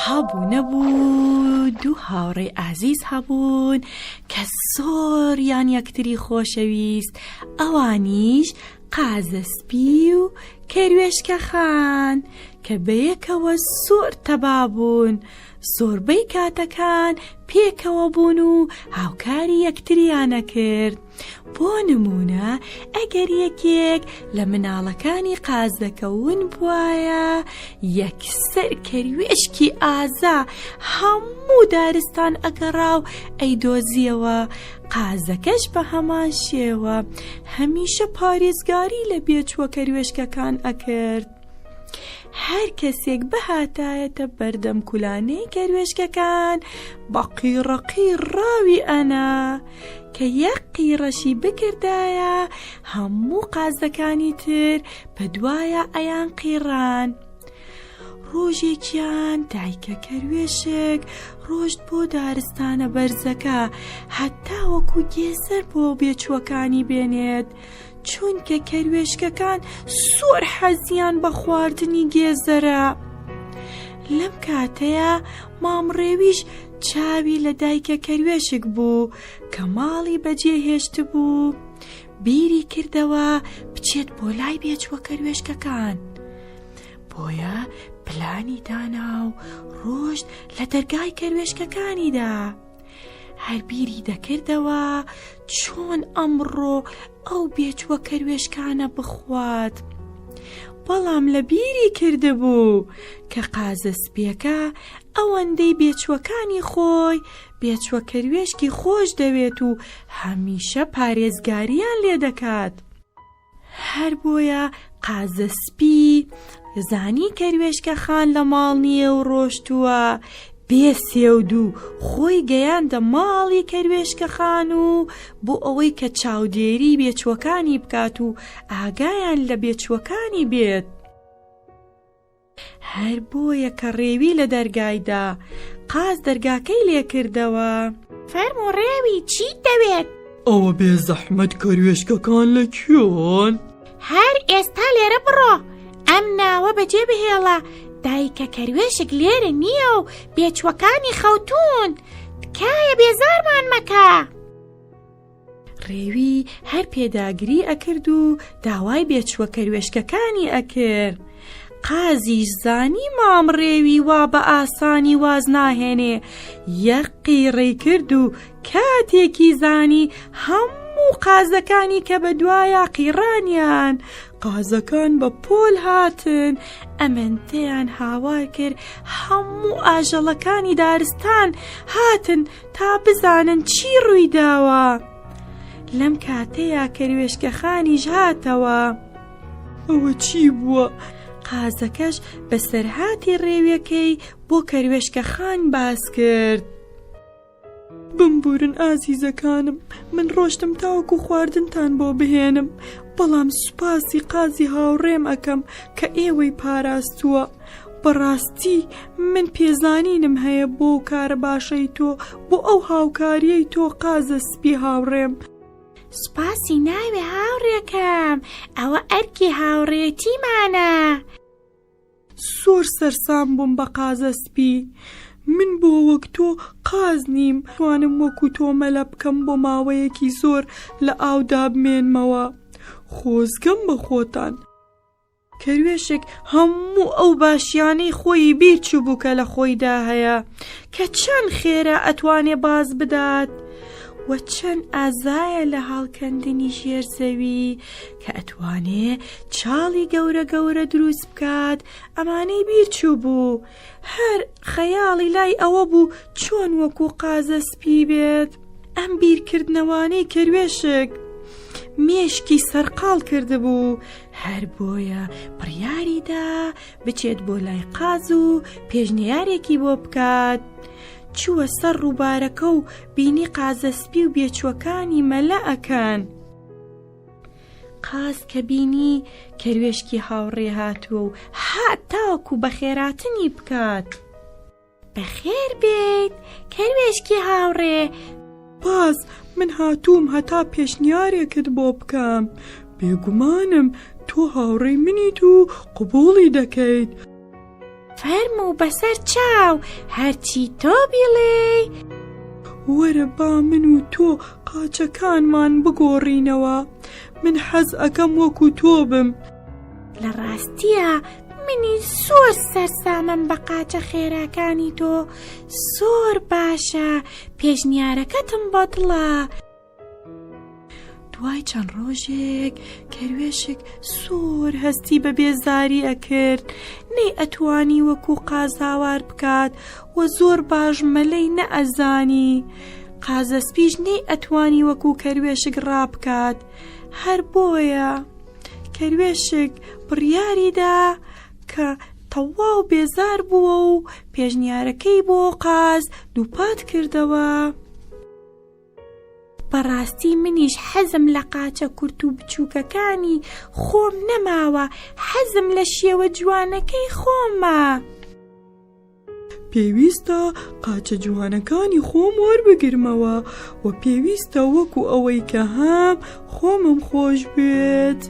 هەبوو نەبوو دوو هاوڕێی ئازیز هەبوون کە زۆریان یەکتری خۆشەویست، ئەوانیش قازەسپی و کێروێشکە خان کە بەیەکەوە زۆر تەبا بوون. زۆربەی کاتەکان پێکەوە بوون و هاوکاری یەکتریانە کرد. بۆ نمونە ئەگەر یەکێک لە مناڵەکانی قاز دەکەون بوایە یەکسەر کەروێشکی ئازا هەموو دارستان ئەگەڕا و ئەیدۆزیەوە. قازەکەش بە هەمان شێوە هەمیشە پارێزگاری لە بێچووە کەروێشکەکان ئەکرد. هەر کەسێک بەهاتایەتە بەردەم کولانەی کەروێشکەکان بە قیڕەقی ڕاوی ئەنا کە یەک قیڕەشی بکردایە هەموو قازەکانی تر بە دوایە ئەیان قیڕان. ڕۆژێکیان دایکە کەروێشک ڕۆشت بۆ دارستانە بەرزەکە هەتا وەکو گێزەر بۆ بێچووەکانی بێنێت، چونکە کەروێشکەکان زۆر حەزیان بە خواردنی گێزەرە. لەم کاتەیە مامڕێویش چاوی لە دایکە کەروێشک بوو کە ماڵی بەجێهێشت بوو. بیری کردەوە بچێت بۆ لای بێچووە کەروێشکەکان. بۆیە پلانی دانا و ڕۆشت لە دەرگای کەروێشکەکانیدا. هەر بیری دەکردەوە چۆن ئەمڕۆ ئەو بێچووە کەروێشکانە بخوات. بەڵام لە بیری کردبوو کە قازەسپیەکە ئەوەندەی بێچووەکانی خۆی بێچووە کەروێشکی خۆش دەوێت و هەمیشە پارێزگاریان لێ دەکات. هەر بۆیە قازەسپی زانی کەروێشکە خان لە ماڵ نییە و ڕۆشتووە. بێسێود و خۆی گەیاندە ماڵی کەروێشکە خان و بۆ ئەوەی کە چاودێری بێچووەکانی بکات و ئاگایان لە بێچووەکانی بێت. هەر بۆیە کە ڕێوی لە دەرگایدا قاز دەرگاکەی لێ کردەوە. فەرموو ڕێوی چیت دەوێت؟ ئەوە بێ زەحمەت کەروێشکەکان لەکوێن؟ هەر ئێستا لێرە بڕۆ، ئەم ناوە بەجێ بهێڵە. دایکە کەروێشک لێرە نییە و بێچووەکانی خەوتون، تکایە بێزارمان مەکە. ڕێوی هەر پێداگری ئەکرد و داوای بێچووە کەروێشکەکانی ئەکرد. قازیش زانی مامڕێوی وا بە ئاسانی واز ناهێنێ، یەک قیڕەی کرد و کاتێکی زانی هەموو قازەکانی کە بە دوایە قیڕانیان. قازەکان بە پۆل هاتن، ئەمەندەیان هاوار کرد هەموو ئاژەڵەکانی دارستان هاتن تا بزانن چی ڕووی داوە. لەم کاتەیە کەروێشکەخانیش هاتەوە. ئەوە چی بووە؟ قازەکەش بەسەرهاتی ڕێویەکەی بۆ کەروێشکەخان باس کرد. بمبورن ئازیزەکانم، من ڕۆشتم تاوەکو خواردنتان بۆ بهێنم، بەڵام سوپاسی قازی هاوڕێم ئەکەم کە ئێوەی پاراستووە. بەڕاستی من پێزانینم هەیە بۆ کارە باشەی تۆ، بۆ ئەو هاوکاریەی تۆ قازەسپی هاوڕێم. سوپاسی ناوێ هاوڕێکم، ئەوە ئەرکی هاوڕێتیمانە. زۆر سەرسام بووم بە قازەسپی. من بۆ وەک تۆ قاز نیم، توانم وەکو تۆ مەلە بکەم بۆ ماوەیەکی زۆر لە ئاودا بمێنمەوە. خۆزگەم بە خۆتان. کەروێشک هەموو ئەو باشیانەی خۆی بیرچوو بوو کە لە خۆیدا هەیە کە چەند خێرا ئەتوانێ باز بدات و چەند ئازایە لە هەڵکەندنی ژێرزەوی کە ئەتوانێ چاڵی گەورە گەورە دروست بکات. ئەمانەی بیرچوو بوو. هەر خەیاڵی لای ئەوە بوو چۆن وەکو قازەسپی بێت. ئەم بیرکردنەوانەی کەروێشک مێشکی سەرقاڵ کردبوو. هەر بۆیە بڕیاریدا بچێت بۆ لای قاز و پێشنیارێکی بۆ بکات. چووە سەر ڕووبارەکە و بینی قازەسپی و بێچووەکانی مەلە ئەکەن. قاز کە بینی کەروێشکی هاوڕێ هاتووە و هاتاوەکو بە خێراتنی بکات. بەخێر بێیت کەروێشکی هاوڕێ، سوپاس من هاتووم هەتا پێشنیارێکت بۆ بکەم بێگومانم تۆ هاوڕێی منیت و قبوڵی دەکەیت فەرموو بەسەر چاو هەرچی تۆ بیڵێ وەرە با من و تۆ قاچەکانمان بگۆڕینەوە من حەز ئەکەم وەکو تۆ بم لە ڕاستیە منی زۆر سەرسامم بە قاچە خێراکانی تۆ زۆر باشە پێشنیارەکەتم بۆ دڵە دوای چەند ڕۆژێک کەروێشک زۆر هەستی بە بێزاری ئەکرد نەی ئەتوانی وەکو قازاوار بکات و زۆر باش مەلەی نەئەزانی قازەسپیش نەی ئەتوانی وەکو کەروێشک ڕابکات هەر بۆیە کەروێشک بڕیاریدا کە تەواو بێزار بووە و پێشنیارەکەی بۆ قاز دووپات کردەوە بەڕاستی منیش حەزم لە قاچە کورت و بچووکەکانی خۆم نەماوە حەزم لە شێوە جوانەکەی خۆمە پێویستە قاچە جوانەکانی خۆم وەربگرمەوە و پێویستە وەکو ئەوەی کە هەم خۆمم خۆش بێت